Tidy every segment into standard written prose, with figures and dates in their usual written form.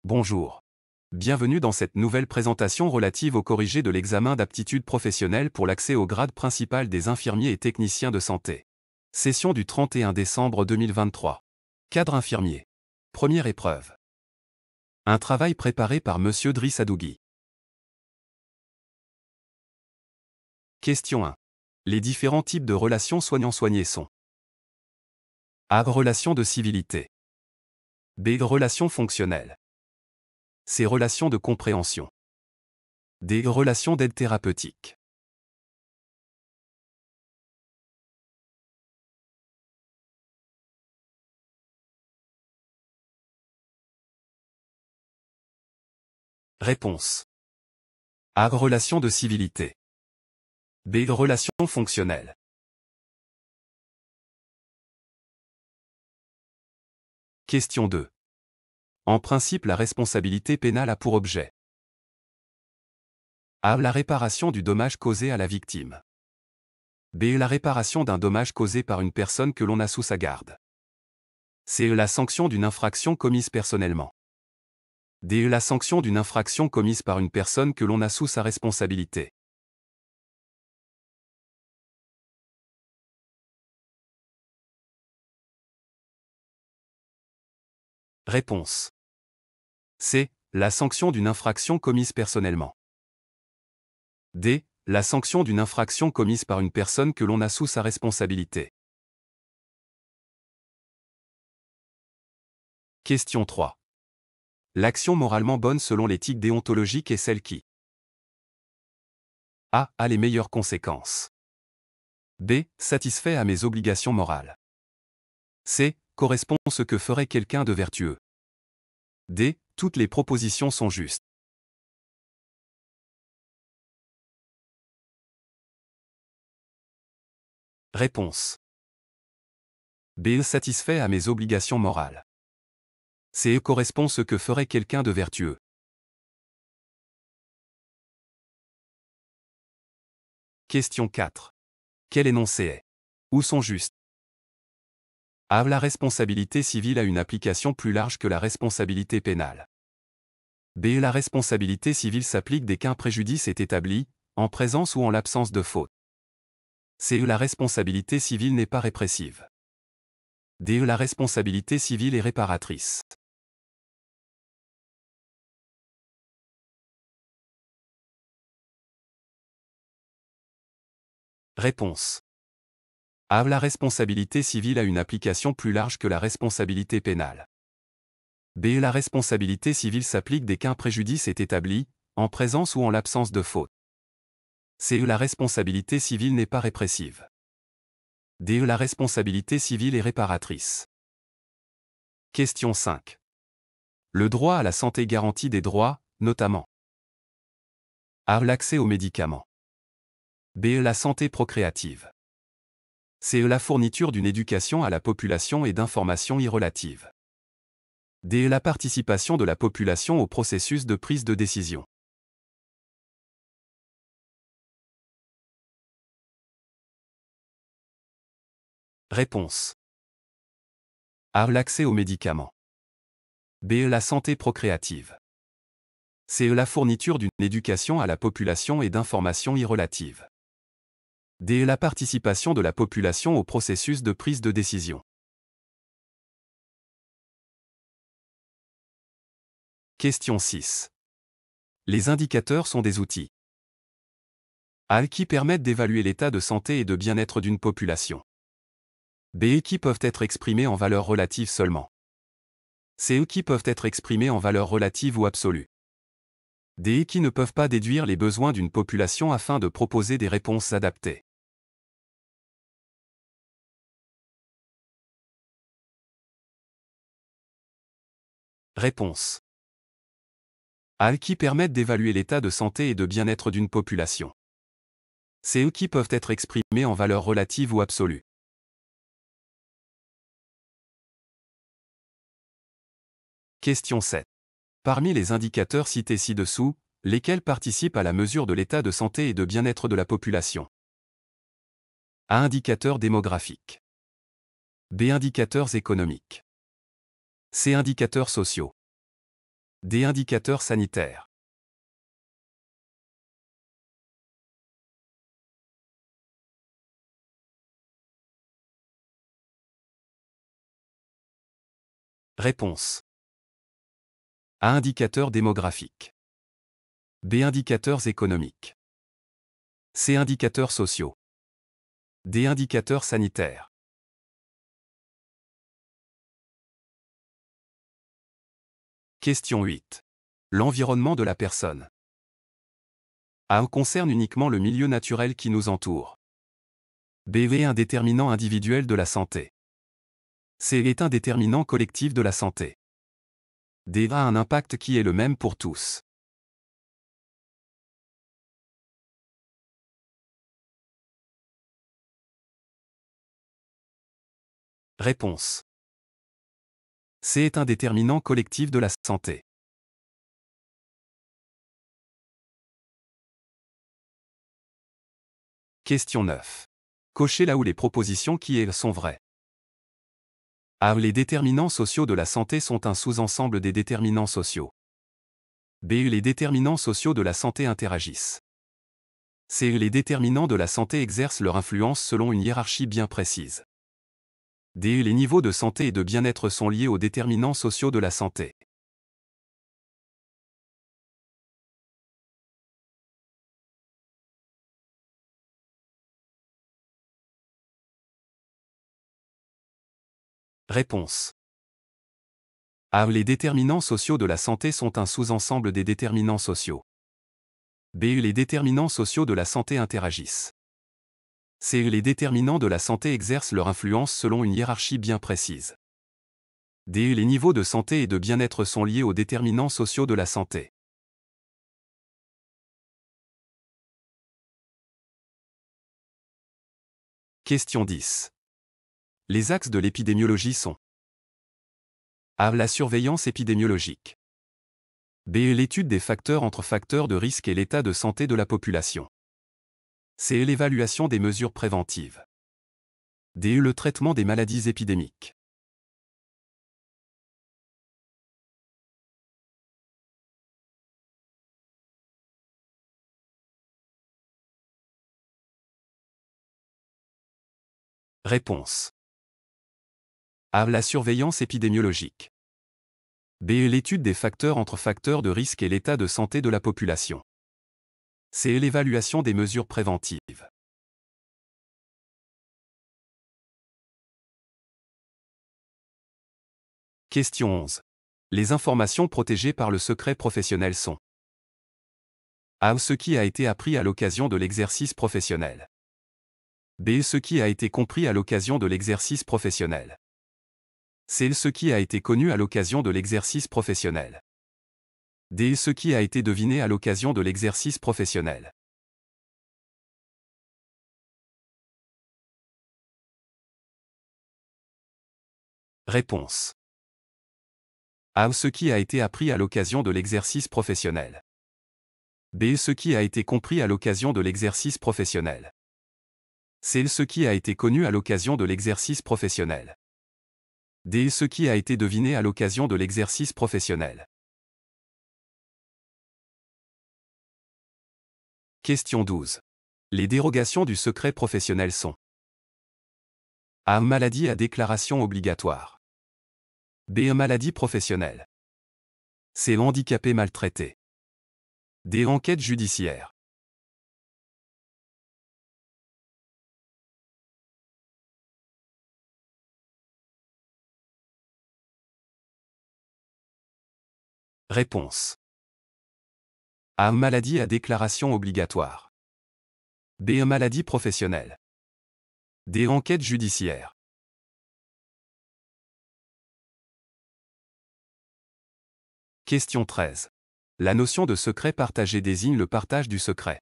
Bonjour. Bienvenue dans cette nouvelle présentation relative au corrigé de l'examen d'aptitude professionnelle pour l'accès au grade principal des infirmiers et techniciens de santé. Session du 31 décembre 2023. Cadre infirmier. Première épreuve. Un travail préparé par Monsieur Driss Adougui. Question 1. Les différents types de relations soignant-soigné sont A. Relations de civilité. B. Relations fonctionnelles. C. Relations de compréhension. D. Relations d'aide thérapeutique. Réponse. A. Relations de civilité. B. Relations fonctionnelles. Question 2. En principe, la responsabilité pénale a pour objet A. La réparation du dommage causé à la victime. B. La réparation d'un dommage causé par une personne que l'on a sous sa garde. C. La sanction d'une infraction commise personnellement. D. La sanction d'une infraction commise par une personne que l'on a sous sa responsabilité. Réponse. C. La sanction d'une infraction commise personnellement. D. La sanction d'une infraction commise par une personne que l'on a sous sa responsabilité. Question 3. L'action moralement bonne selon l'éthique déontologique est celle qui A. A les meilleures conséquences. B. Satisfait à mes obligations morales. C. Correspond à ce que ferait quelqu'un de vertueux. D. Toutes les propositions sont justes. Réponse. B. Satisfait à mes obligations morales. C. Correspond à ce que ferait quelqu'un de vertueux. Question 4. Quel énoncé est ou sont justes? A. La responsabilité civile a une application plus large que la responsabilité pénale. B. La responsabilité civile s'applique dès qu'un préjudice est établi, en présence ou en l'absence de faute. C. La responsabilité civile n'est pas répressive. D. La responsabilité civile est réparatrice. Réponse. A. La responsabilité civile a une application plus large que la responsabilité pénale. B. La responsabilité civile s'applique dès qu'un préjudice est établi, en présence ou en l'absence de faute. C. La responsabilité civile n'est pas répressive. D. La responsabilité civile est réparatrice. Question 5. Le droit à la santé garantit des droits, notamment A. L'accès aux médicaments. B. La santé procréative. C. La fourniture d'une éducation à la population et d'informations y relatives. D. La participation de la population au processus de prise de décision. Réponse. A. L'accès aux médicaments. B. La santé procréative. C. La fourniture d'une éducation à la population et d'informations y relatives. D. La participation de la population au processus de prise de décision. Question 6. Les indicateurs sont des outils A. Qui permettent d'évaluer l'état de santé et de bien-être d'une population. B. Qui peuvent être exprimés en valeurs relatives seulement. C. Qui peuvent être exprimés en valeurs relatives ou absolues. D. Qui ne peuvent pas déduire les besoins d'une population afin de proposer des réponses adaptées. Réponse. A. Qui permettent d'évaluer l'état de santé et de bien-être d'une population. C. Qui peuvent être exprimés en valeurs relatives ou absolues. Question 7. Parmi les indicateurs cités ci-dessous, lesquels participent à la mesure de l'état de santé et de bien-être de la population? A. Indicateurs démographiques. B. Indicateurs économiques. C. Indicateurs sociaux. Des indicateurs sanitaires. Réponse. A. Indicateurs démographiques. B. Indicateurs économiques. C. Indicateurs sociaux. D. Indicateurs sanitaires. Question 8. L'environnement de la personne. A. Concerne uniquement le milieu naturel qui nous entoure. B. Est un déterminant individuel de la santé. C. Est un déterminant collectif de la santé. D. A un impact qui est le même pour tous. Réponse. C. Est un déterminant collectif de la santé. Question 9. Cochez là où les propositions qui est sont vraies. A. Les déterminants sociaux de la santé sont un sous-ensemble des déterminants sociaux. B. Les déterminants sociaux de la santé interagissent. C. Les déterminants de la santé exercent leur influence selon une hiérarchie bien précise. D. Les niveaux de santé et de bien-être sont liés aux déterminants sociaux de la santé. Réponse. A. Les déterminants sociaux de la santé sont un sous-ensemble des déterminants sociaux. B. Les déterminants sociaux de la santé interagissent. C. Les déterminants de la santé exercent leur influence selon une hiérarchie bien précise. D. Les niveaux de santé et de bien-être sont liés aux déterminants sociaux de la santé. Question 10. Les axes de l'épidémiologie sont A. La surveillance épidémiologique. B. L'étude des facteurs entre facteurs de risque et l'état de santé de la population. C. L'évaluation des mesures préventives. D. Le traitement des maladies épidémiques. Réponse. A. La surveillance épidémiologique. B. L'étude des facteurs entre facteurs de risque et l'état de santé de la population. C. L'évaluation des mesures préventives. Question 11. Les informations protégées par le secret professionnel sont A. Ce qui a été appris à l'occasion de l'exercice professionnel. B. Ce qui a été compris à l'occasion de l'exercice professionnel. C. Ce qui a été connu à l'occasion de l'exercice professionnel. D. Ce qui a été deviné à l'occasion de l'exercice professionnel. Réponse. A. Ce qui a été appris à l'occasion de l'exercice professionnel. B. Ce qui a été compris à l'occasion de l'exercice professionnel. C. Ce qui a été connu à l'occasion de l'exercice professionnel. D. Ce qui a été deviné à l'occasion de l'exercice professionnel. Question 12. Les dérogations du secret professionnel sont A. Maladie à déclaration obligatoire. B. Maladie professionnelle. C. Handicapé maltraité. D. Enquête judiciaire. Réponse. A. Maladie à déclaration obligatoire. B. Maladie professionnelle. D. Enquête judiciaire. Question 13. La notion de secret partagé désigne le partage du secret.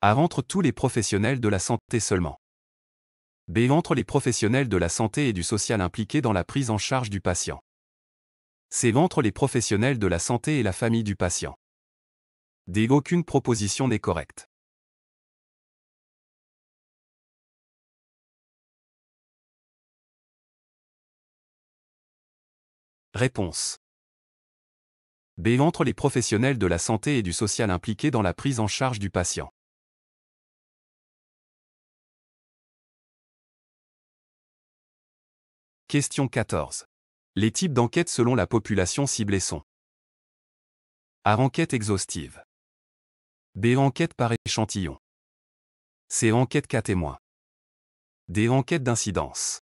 A. Entre tous les professionnels de la santé seulement. B. Entre les professionnels de la santé et du social impliqués dans la prise en charge du patient. C. Entre les professionnels de la santé et la famille du patient. D. Aucune proposition n'est correcte. Réponse. B. Entre les professionnels de la santé et du social impliqués dans la prise en charge du patient. Question 14. Les types d'enquêtes selon la population ciblée sont A. Enquête exhaustive. B. Enquête par échantillon. C. Enquête cas témoin. D. Enquête d'incidence.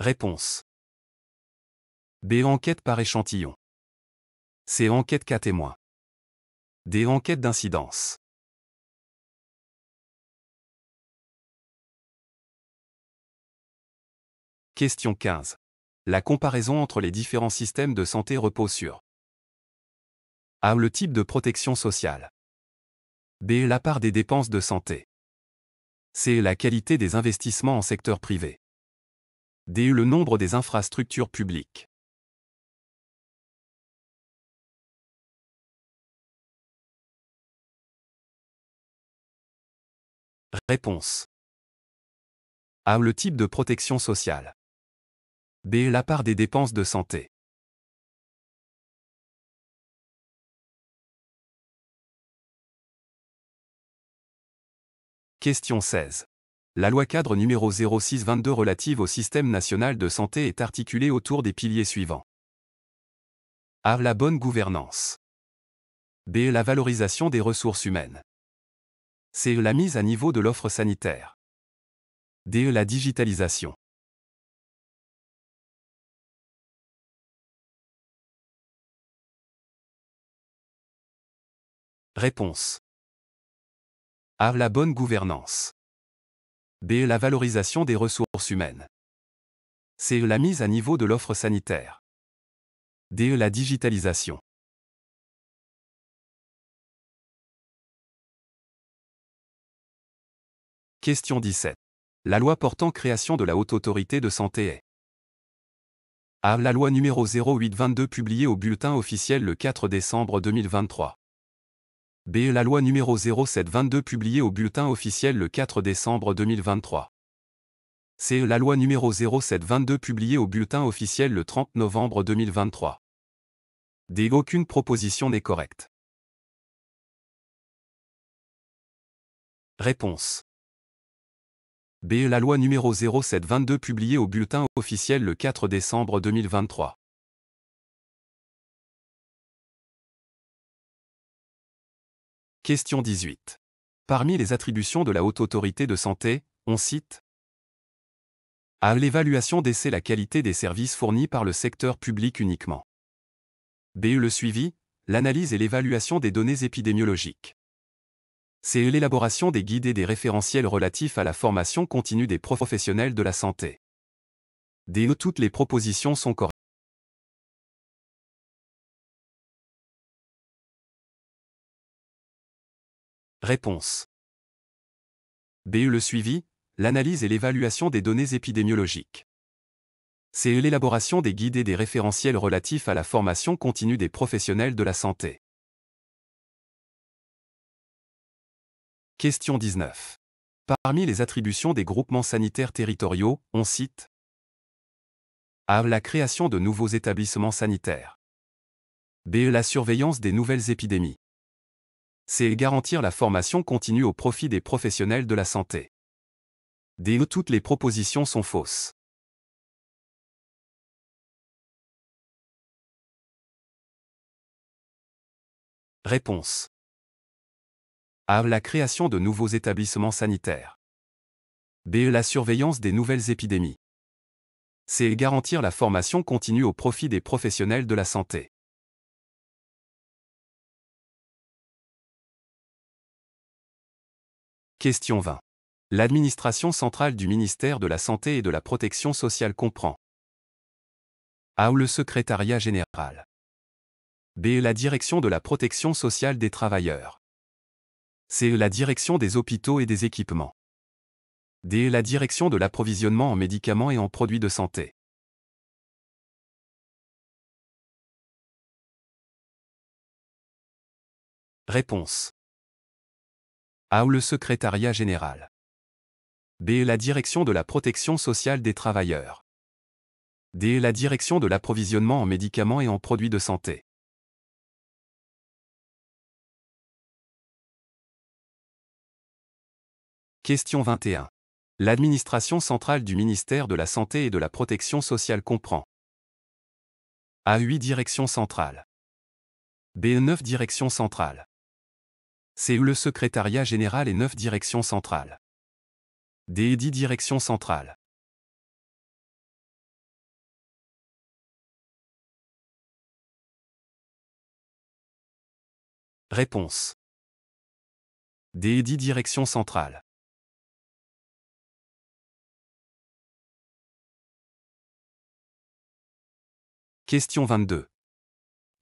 Réponse. B. Enquête par échantillon. C. Enquête cas témoin. D. Enquête d'incidence. Question 15. La comparaison entre les différents systèmes de santé repose sur A. Le type de protection sociale. B. La part des dépenses de santé. C. La qualité des investissements en secteur privé. D. Le nombre des infrastructures publiques. Réponse. A. Le type de protection sociale. B. La part des dépenses de santé. Question 16. La loi cadre numéro 06-22 relative au système national de santé est articulée autour des piliers suivants. A. La bonne gouvernance. B. La valorisation des ressources humaines. C. La mise à niveau de l'offre sanitaire. D. La digitalisation. Réponse. A. La bonne gouvernance. B. La valorisation des ressources humaines. C. La mise à niveau de l'offre sanitaire. D. La digitalisation. Question 17. La loi portant création de la Haute Autorité de Santé est A. La loi numéro 08-22 publiée au Bulletin officiel le 4 décembre 2023. B. La loi numéro 07-22 publiée au Bulletin officiel le 4 décembre 2023. C. La loi numéro 07-22 publiée au Bulletin officiel le 30 novembre 2023. D. Aucune proposition n'est correcte. Réponse. B. La loi numéro 07-22 publiée au Bulletin officiel le 4 décembre 2023. Question 18. Parmi les attributions de la Haute Autorité de Santé, on cite A. L'évaluation d'essai la qualité des services fournis par le secteur public uniquement. B. Le suivi, l'analyse et l'évaluation des données épidémiologiques. C. L'élaboration des guides et des référentiels relatifs à la formation continue des professionnels de la santé. D. Toutes les propositions sont correctes. Réponse. B. Le suivi, l'analyse et l'évaluation des données épidémiologiques. C. L'élaboration des guides et des référentiels relatifs à la formation continue des professionnels de la santé. Question 19. Parmi les attributions des groupements sanitaires territoriaux, on cite A. La création de nouveaux établissements sanitaires. B. La surveillance des nouvelles épidémies. C. Garantir la formation continue au profit des professionnels de la santé. D. Toutes les propositions sont fausses. Réponse. A. La création de nouveaux établissements sanitaires. B. La surveillance des nouvelles épidémies. C. Garantir la formation continue au profit des professionnels de la santé. Question 20. L'administration centrale du ministère de la Santé et de la Protection sociale comprend A. Le secrétariat général. B. La direction de la protection sociale des travailleurs. C. La direction des hôpitaux et des équipements. D. La direction de l'approvisionnement en médicaments et en produits de santé. Réponse. A. Le secrétariat général. B. La direction de la protection sociale des travailleurs. D. La direction de l'approvisionnement en médicaments et en produits de santé. Question 21. L'administration centrale du ministère de la Santé et de la Protection sociale comprend A. 8 directions centrales. B. 9 directions centrales. C. Le secrétariat général et 9 directions centrales. D. 10 directions centrales. Réponse. D. 10 directions centrales. Question 22.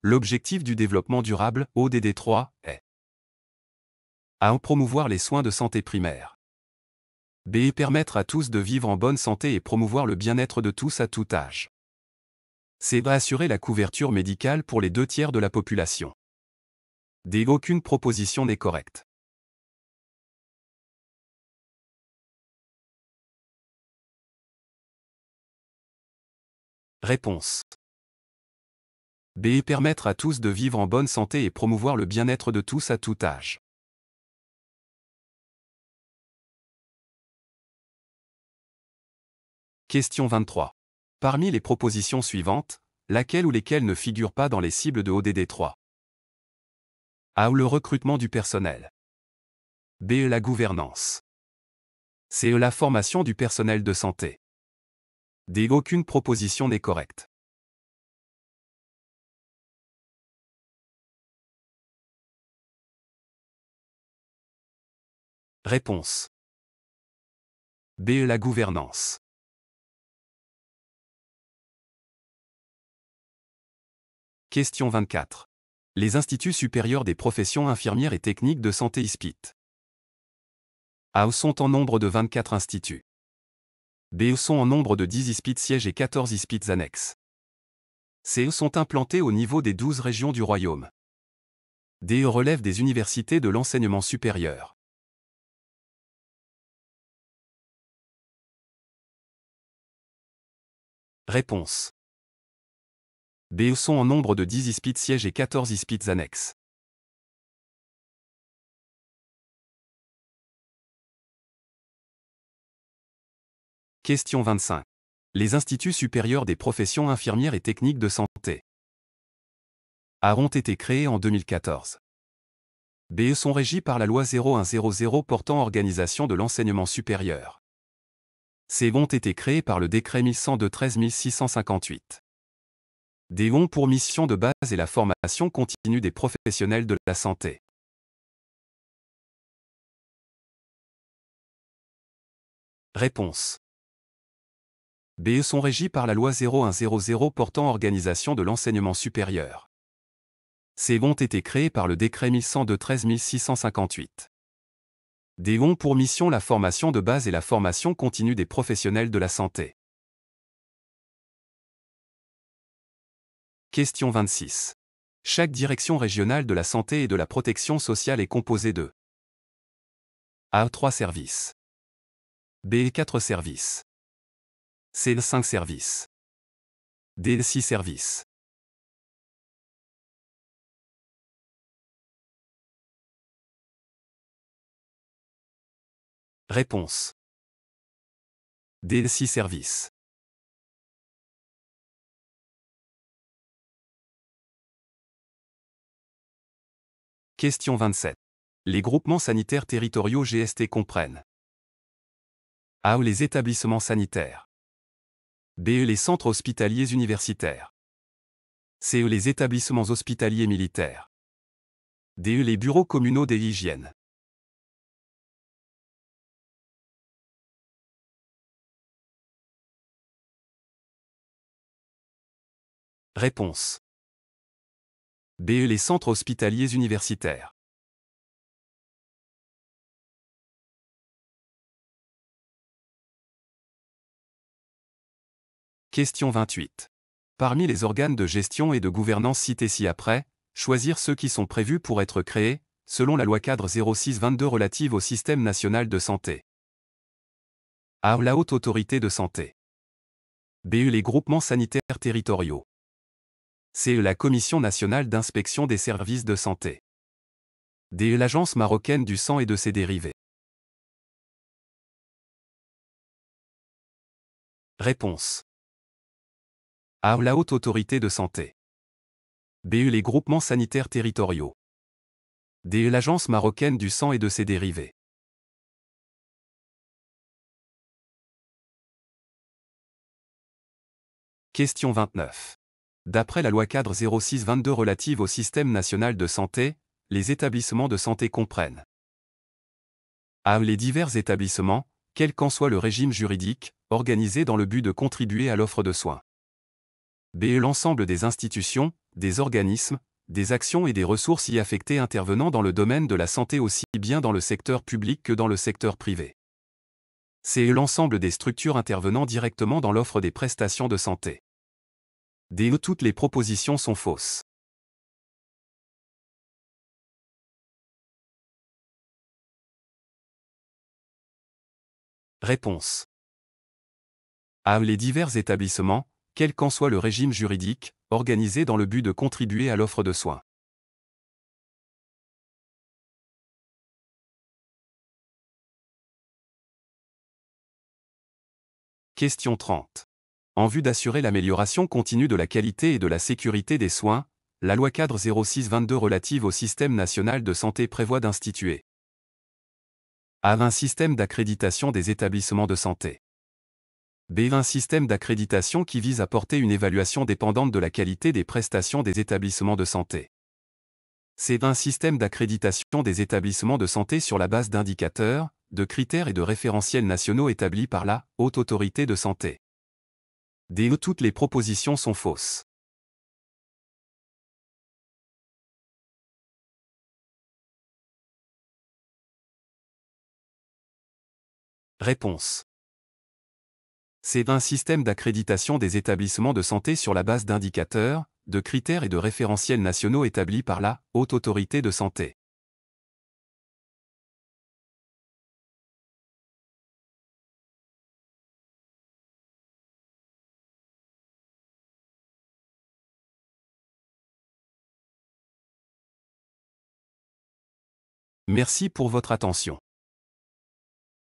L'objectif du développement durable, ODD 3, est A. Promouvoir les soins de santé primaire. B. Permettre à tous de vivre en bonne santé et promouvoir le bien-être de tous à tout âge. C. Assurer la couverture médicale pour les 2/3 de la population. D. Aucune proposition n'est correcte. Réponse. B. Permettre à tous de vivre en bonne santé et promouvoir le bien-être de tous à tout âge. Question 23. Parmi les propositions suivantes, laquelle ou lesquelles ne figurent pas dans les cibles de ODD 3 ? A. Le recrutement du personnel. B. La gouvernance. C. La formation du personnel de santé. D. Aucune proposition n'est correcte. Réponse. B. La gouvernance. Question 24. Les instituts supérieurs des professions infirmières et techniques de santé ISPIT. A. Sont en nombre de 24 instituts. B. Sont en nombre de 10 ISPIT sièges et 14 ISPIT annexes. C. Sont implantés au niveau des 12 régions du royaume. D. Relèvent des universités de l'enseignement supérieur. Réponse. B. Sont en nombre de 10 ISPIT sièges et 14 ISPIT annexes. Question 25. Les instituts supérieurs des professions infirmières et techniques de santé. A. Ont été créés en 2014. B. Sont régis par la loi 0100 portant organisation de l'enseignement supérieur. C. Ont été créés par le décret 1102-13658. D. Ont pour mission de base et la formation continue des professionnels de la santé. Réponse. B. Sont régis par la loi 0100 portant organisation de l'enseignement supérieur. C. Ont été créés par le décret 1102-13658. D. Ont pour mission la formation de base et la formation continue des professionnels de la santé. Question 26. Chaque direction régionale de la santé et de la protection sociale est composée de A. 3 services. B. 4 services. C. 5 services. D. 6 services. Réponse. D. 6 services. Question 27. Les groupements sanitaires territoriaux GST comprennent A. Les établissements sanitaires. B. Les centres hospitaliers universitaires. C. Les établissements hospitaliers militaires. D. Les bureaux communaux des hygiènes. Réponse. B. Les centres hospitaliers universitaires. Question 28. Parmi les organes de gestion et de gouvernance cités ci-après, choisir ceux qui sont prévus pour être créés, selon la loi cadre 06-22 relative au système national de santé. A. La Haute Autorité de Santé. B. Les groupements sanitaires territoriaux. C. La Commission nationale d'inspection des services de santé. D. L'Agence marocaine du sang et de ses dérivés. Réponse. A. La Haute Autorité de Santé. B. Les groupements sanitaires territoriaux. D. L'Agence marocaine du sang et de ses dérivés. Question 29. D'après la loi cadre 06-22 relative au système national de santé, les établissements de santé comprennent A. Les divers établissements, quel qu'en soit le régime juridique, organisés dans le but de contribuer à l'offre de soins. B. L'ensemble des institutions, des organismes, des actions et des ressources y affectées intervenant dans le domaine de la santé aussi bien dans le secteur public que dans le secteur privé. C. L'ensemble des structures intervenant directement dans l'offre des prestations de santé. D. Toutes les propositions sont fausses. Réponse. A. Les divers établissements, quel qu'en soit le régime juridique, organisés dans le but de contribuer à l'offre de soins. Question 30. En vue d'assurer l'amélioration continue de la qualité et de la sécurité des soins, la loi cadre 06-22 relative au système national de santé prévoit d'instituer A. Un système d'accréditation des établissements de santé. B. Un système d'accréditation qui vise à porter une évaluation dépendante de la qualité des prestations des établissements de santé. C. Un système d'accréditation des établissements de santé sur la base d'indicateurs, de critères et de référentiels nationaux établis par la Haute Autorité de Santé. D. Toutes les propositions sont fausses. Réponse. C'est un système d'accréditation des établissements de santé sur la base d'indicateurs, de critères et de référentiels nationaux établis par la Haute Autorité de Santé. Merci pour votre attention.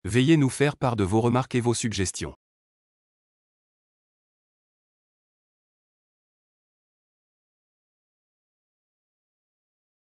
Veuillez nous faire part de vos remarques et vos suggestions.